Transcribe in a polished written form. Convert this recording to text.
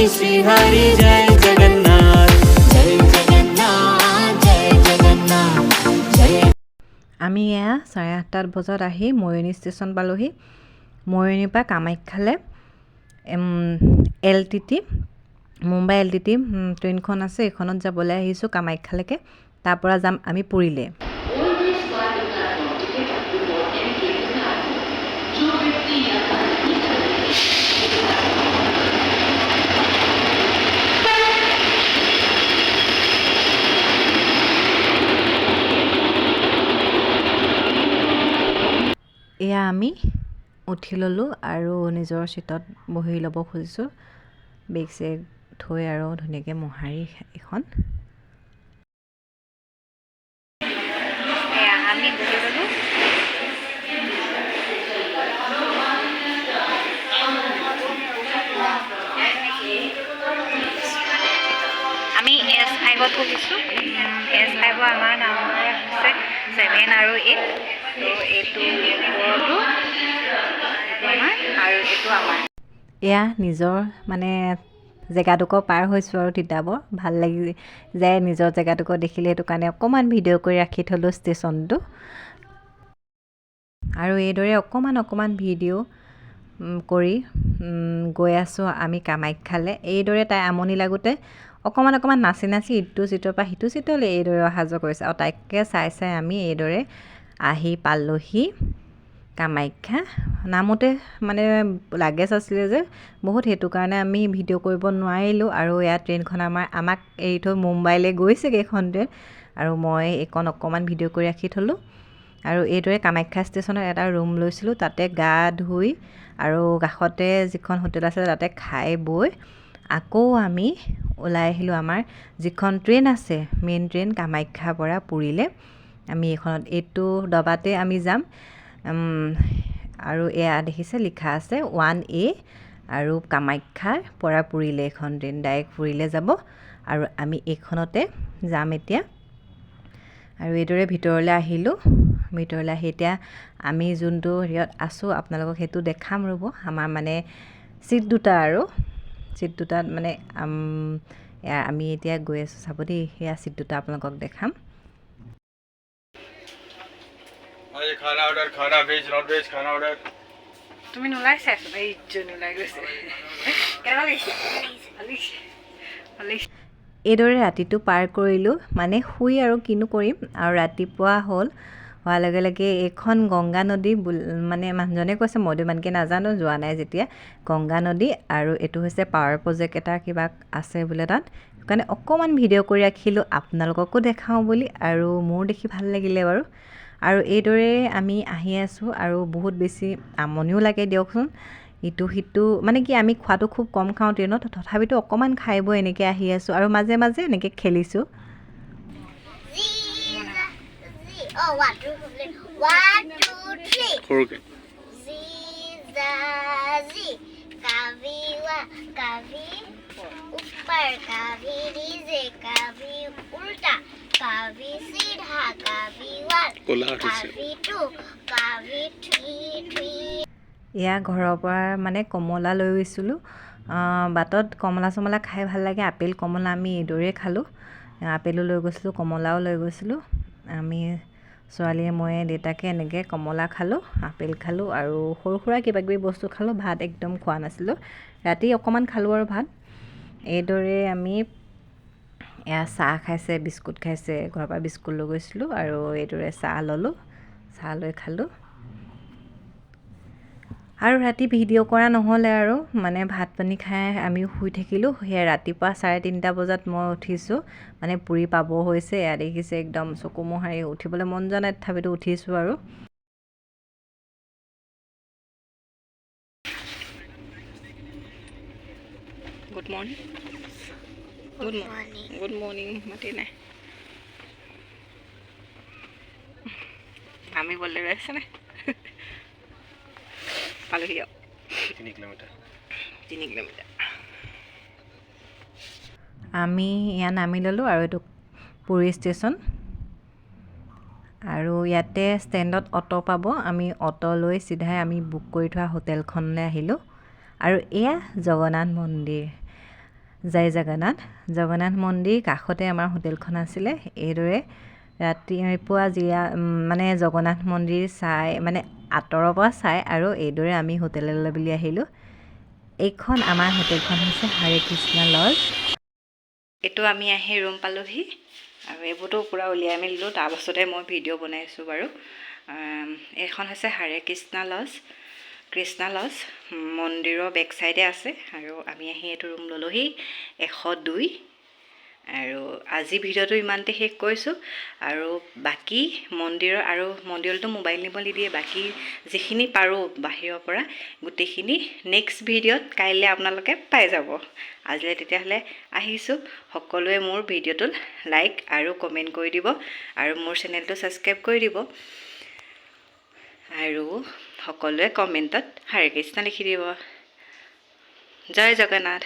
श्री हरि जय जगन्नाथ जय जगन्नाथ जय जगन्नाथ जय। আমি এয়া 8:30 বজাত আহি মৰিয়নি ষ্টেচন পালোহি। মৰিয়নিৰ পৰা কামাখ্যালৈ LTT মুম্বাই LTT ট্ৰেইনখন আছে, এইখনত যাবলৈ আহিছোঁ কামাখ্যালৈকে। তাৰ পৰা যাম আমি পুৰীলৈ। এয়া আমি উঠি ল'লোঁ আৰু নিজৰ চিটত বহি ল'ব খুজিছোঁ। বেগ চেগ থৈ আৰু ধুনীয়াকৈ মোহাৰি এখন আমি বহি ল'লোঁ। আমি S5ত বহিছোঁ। S5 আমাৰ নাম্বাৰ আছে 7 আৰু 8। তো এইটো ওপৰতো আমাৰ আৰু এইটো আমাৰ। এয়া নিজৰ মানে জেগাডোখৰ পাৰ হৈছোঁ আৰু তিতাবৰ ভাল লাগি যায় নিজৰ জেগাডোখৰ দেখিলে, সেইটো কাৰণে অকণমান ভিডিঅ' কৰি ৰাখি থ'লোঁ ষ্টেচনটো। আৰু এইদৰে অকণমান ভিডিঅ' কৰি গৈ আছোঁ আমি কামাখ্যালৈ। এইদৰে তাই আমনি লাগোঁতে অকণমান নাচি ইটো চিটৰ পৰা সিটো চিটলৈ এইদৰে অহা যোৱা কৰিছে। আৰু তাইকে চাই আমি এইদৰে আহি পালোহি কামাখ্যা। নামোতে মানে লাগেজ আছিলে যে বহুত, সেইটো কাৰণে আমি ভিডিঅ' কৰিব নোৱাৰিলোঁ। আৰু এয়া ট্ৰেইনখন আমাক এৰি থৈ মুম্বাইলৈ গৈছেগৈ এইখন ট্ৰেইন, আৰু মই এইকণ অকণমান ভিডিঅ' কৰি ৰাখি থ'লোঁ। আৰু এইদৰে কামাখ্যা ষ্টেচনত এটা ৰুম লৈছিলোঁ, তাতে গা ধুই আৰু কাষতে যিখন হোটেল আছিলে তাতে খাই বৈ আকৌ আমি ওলাই আহিলোঁ আমাৰ যিখন ট্ৰেইন আছে মেইন ট্ৰেইন কামাখ্যাৰ পৰা পুৰীলৈ। আমি এইখনত এইটো ডবাতে আমি যাম। আৰু এয়া দেখিছে লিখা আছে 1A আৰু কামাখ্যাৰ পৰা পুৰীলৈ এইখন ট্ৰেইন ডাইৰেক্ট পুৰীলৈ যাব। আৰু আমি এইখনতে যাম এতিয়া। আৰু এইদৰে ভিতৰলৈ আহিলোঁ। ভিতৰলৈ আহি এতিয়া আমি যোনটো হেৰিয়ত আছোঁ আপোনালোকক সেইটো দেখাম ৰ'ব। আমাৰ মানে চিট দুটা আৰু চিট দুটাত মানে আমি এতিয়া গৈ আছোঁ চাব দেই। সেয়া চিট দুটা আপোনালোকক দেখাম। खाना ऑर्डर, खाना वेज नॉन वेज खाना ऑर्डर। তুমি নোলাইছা এই ইজ্জত নোলাই গৈছে। এইদৰে ৰাতিটো পাৰ কৰিলোঁ, মানে শুই আৰু কিনো কৰিম। আৰু ৰাতিপুৱা হোৱাৰ লগে লগে এইখন গংগা নদী মানে মানুহজনে কৈছে, মইতো ইমানকৈ নাজানো, যোৱা নাই যেতিয়া। গংগা নদী আৰু এইটো হৈছে পাৱাৰ প্ৰজেক্ট এটা কিবা আছে বোলে তাত, সেইকাৰণে অকণমান ভিডিঅ' কৰি ৰাখিলোঁ আপোনালোককো দেখাওঁ বুলি। আৰু মোৰ দেখি ভাল লাগিলে বাৰু। আৰু এইদৰে আমি আহি আছোঁ আৰু বহুত বেছি আমনিও লাগে দিয়কচোন, ইটো সিটো মানে কি আমি খোৱাটো খুব কম খাওঁ ট্ৰেইনত, তথাপিতো অকণমান খাই বৈ এনেকৈ আহি আছোঁ আৰু মাজে মাজে এনেকৈ খেলিছোঁ। এয়া ঘৰৰ পৰা মানে কমলা লৈ গৈছিলোঁ। বাটত কমলা চমলা খাই ভাল লাগে, আপেল কমলা আমি এইদৰে খালোঁ। আপেলো লৈ গৈছিলোঁ, কমলাও লৈ গৈছিলোঁ। আমি ছোৱালীয়ে ময়ে দেউতাকে এনেকৈ কমলা খালোঁ, আপেল খালোঁ আৰু সৰু সুৰা কিবাকিবি বস্তু খালোঁ। ভাত একদম খোৱা নাছিলোঁ, ৰাতি অকণমান খালোঁ আৰু ভাত। এইদৰে আমি এয়া চাহ খাইছে, বিস্কুট খাইছে, ঘৰৰ পৰা বিস্কুট লৈ গৈছিলোঁ আৰু এইদৰে চাহ ল'লোঁ, চাহ লৈ খালোঁ। আৰু ৰাতি ভিডিঅ' কৰা নহ'লে আৰু মানে ভাত পানী খাই আমি শুই থাকিলোঁ। সেয়া ৰাতিপুৱা 3:30 বজাত মই উঠিছোঁ, মানে পুৰী পাব হৈছে। এয়া দেখিছে একদম চকু মোহাৰি, উঠিবলৈ মন যোৱা নাই তথাপিতো উঠিছোঁ আৰু। গুড মৰ্ণিং, গুড মৰ্ণিং মাতি নাই আমি বলে ৰৈছে নে পালোহি আৰু 3 কিলোমিটাৰ। আমি ইয়াত নামি ল'লোঁ আৰু এইটো পুৰী ষ্টেচন। আৰু ইয়াতে ষ্টেণ্ডত অটো পাব, আমি অটো লৈ চিধাই আমি বুক কৰি থোৱা হোটেলখনলৈ আহিলোঁ। আৰু এয়া জগন্নাথ মন্দিৰ। জয় জগন্নাথ মন্দিৰ কাষতে আমাৰ হোটেলখন আছিলে। এইদৰে ৰাতিপুৱা মানে জগন্নাথ মন্দিৰ চাই মানে আঁতৰৰ পৰা চাই আৰু এইদৰে আমি হোটেললৈ বুলি আহিলোঁ। এইখন আমাৰ হোটেলখন হৈছে হৰে কৃষ্ণ লজ। এইটো আমি আহি ৰুম পালোহি আৰু এইবোৰতো পূৰা উলিয়াই মেলিলোঁ, তাৰপাছতে মই ভিডিঅ' বনাইছোঁ বাৰু। এইখন হৈছে হৰে কৃষ্ণ লজ মন্দিৰৰ বেক চাইডে আছে আৰু আমি আহি এইটো ৰুম ল'লোহি 102। আৰু আজি ভিডিঅ'টো ইমানতে শেষ কৰিছোঁ আৰু বাকী মন্দিৰতো মোবাইল নিব নিদিয়ে, বাকী যিখিনি পাৰোঁ বাহিৰৰ পৰা গোটেইখিনি নেক্সট ভিডিঅ'ত কাইলৈ আপোনালোকে পাই যাব। আজিলৈ তেতিয়াহ'লে আহিছোঁ। সকলোৱে মোৰ ভিডিঅ'টোত লাইক আৰু কমেণ্ট কৰি দিব আৰু মোৰ চেনেলটো ছাবস্ক্ৰাইব কৰি দিব আৰু সকলোৱে কমেণ্টত হৰে কৃষ্ণ লিখি দিব। জয় জগন্নাথ।